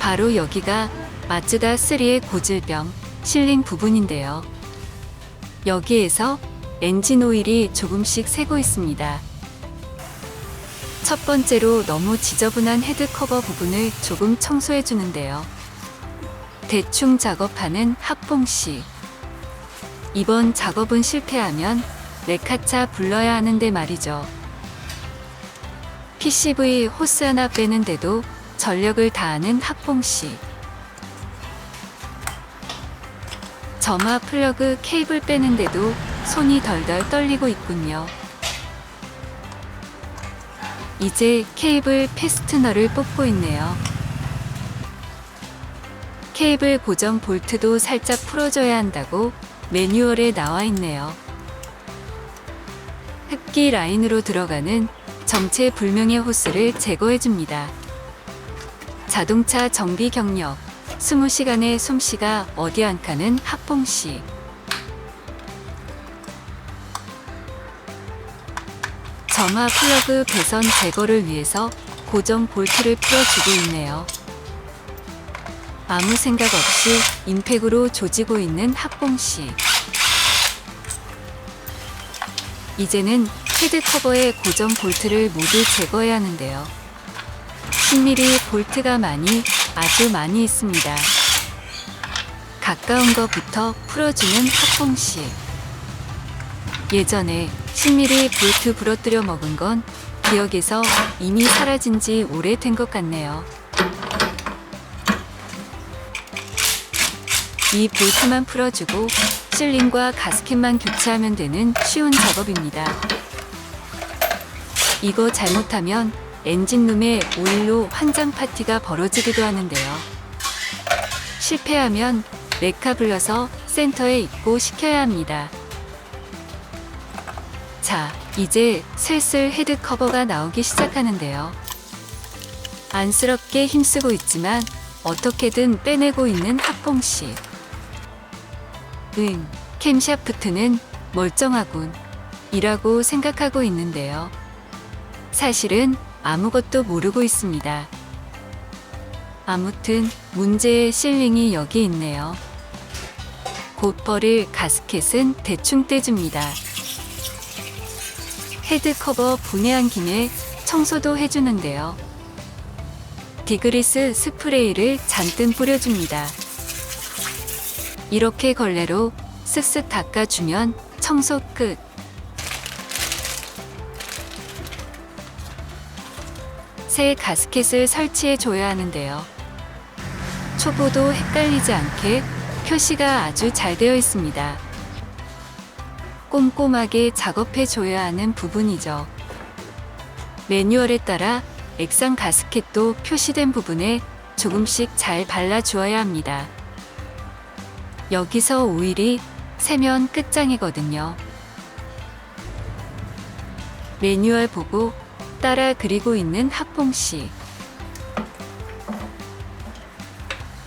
바로 여기가 마츠다 3의 고질병 실링 부분인데요. 여기에서 엔진 오일이 조금씩 새고 있습니다. 첫 번째로 너무 지저분한 헤드 커버 부분을 조금 청소해 주는데요. 대충 작업하는 학봉씨. 이번 작업은 실패하면 레카차 불러야 하는데 말이죠. PCV 호스 하나 빼는데도 전력을 다하는 학봉씨. 점화 플러그 케이블 빼는데도 손이 덜덜 떨리고 있군요. 이제 케이블 패스트너를 뽑고 있네요. 케이블 고정 볼트도 살짝 풀어줘야 한다고 매뉴얼에 나와 있네요. 흡기 라인으로 들어가는 정체 불명의 호스를 제거해 줍니다. 자동차 정비 경력 20시간의 솜씨가 어디 안 가는 학봉씨. 점화 플러그 배선 제거를 위해서 고정 볼트를 풀어주고 있네요. 아무 생각 없이 임팩으로 조지고 있는 학봉씨. 이제는 헤드 커버의 고정 볼트를 모두 제거해야 하는데요. 10mm 볼트가 아주 많이 있습니다. 가까운 것부터 풀어주는 학봉씨. 예전에 10mm 볼트 부러뜨려 먹은 건 기억에서 이미 사라진 지 오래된 것 같네요. 이 볼트만 풀어주고 실링과 가스켓만 교체하면 되는 쉬운 작업입니다. 이거 잘못하면 엔진룸에 오일로 환장 파티가 벌어지기도 하는데요. 실패하면 레카 불러서 센터에 입고 시켜야 합니다. 자, 이제 슬슬 헤드 커버가 나오기 시작하는데요. 안쓰럽게 힘쓰고 있지만 어떻게든 빼내고 있는 학봉씨. 캠샤프트는 멀쩡하군 이라고 생각하고 있는데요. 사실은 아무것도 모르고 있습니다. 아무튼 문제의 실링이 여기 있네요. 곧 버릴 가스켓은 대충 떼줍니다. 헤드 커버 분해한 김에 청소도 해주는데요. 디그리스 스프레이를 잔뜩 뿌려줍니다. 이렇게 걸레로 쓱쓱 닦아주면 청소 끝. 새 가스켓을 설치해 줘야 하는데요. 초보도 헷갈리지 않게 표시가 아주 잘 되어 있습니다. 꼼꼼하게 작업해 줘야 하는 부분이죠. 매뉴얼에 따라 액상 가스켓도 표시된 부분에 조금씩 잘 발라 주어야 합니다. 여기서 오일이 새면 끝장이거든요. 매뉴얼 보고 따라 그리고 있는 학봉씨.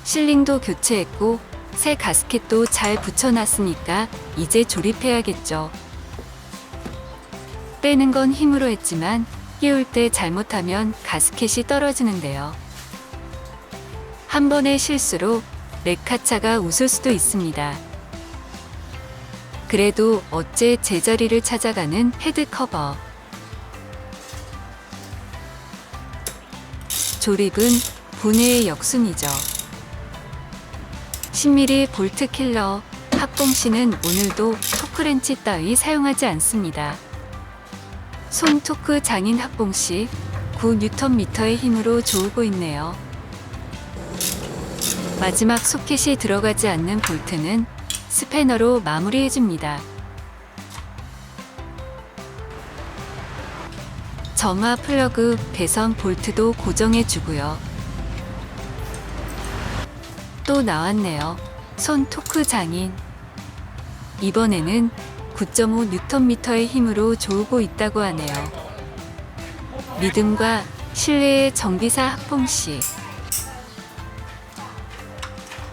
실링도 교체했고 새 가스켓도 잘 붙여놨으니까 이제 조립해야겠죠. 빼는 건 힘으로 했지만 끼울 때 잘못하면 가스켓이 떨어지는데요. 한 번의 실수로 레카차가 웃을 수도 있습니다. 그래도 어째 제자리를 찾아가는 헤드 커버. 조립은 분해의 역순이죠. 10mm 볼트 킬러 학봉씨는 오늘도 토크렌치 따위 사용하지 않습니다. 손 토크 장인 학봉씨 9Nm의 힘으로 조우고 있네요. 마지막 소켓이 들어가지 않는 볼트는 스패너로 마무리해줍니다. 점화 플러그 배선 볼트도 고정해주고요. 또 나왔네요. 손 토크 장인. 이번에는 9.5Nm의 힘으로 조우고 있다고 하네요. 믿음과 신뢰의 정비사 학봉씨.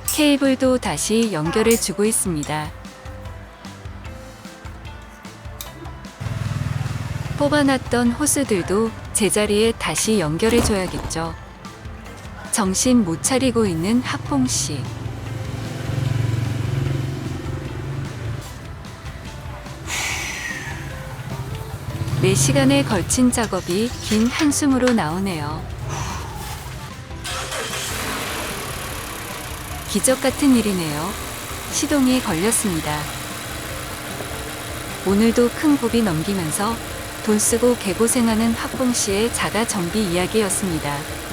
케이블도 다시 연결해 주고 있습니다. 뽑아놨던 호스들도 제자리에 다시 연결해 줘야겠죠. 정신 못 차리고 있는 학봉 씨. 네 시간에 걸친 작업이 긴 한숨으로 나오네요. 기적 같은 일이네요. 시동이 걸렸습니다. 오늘도 큰 고비 넘기면서 돈 쓰고 개고생하는 학봉 씨의 자가 정비 이야기였습니다.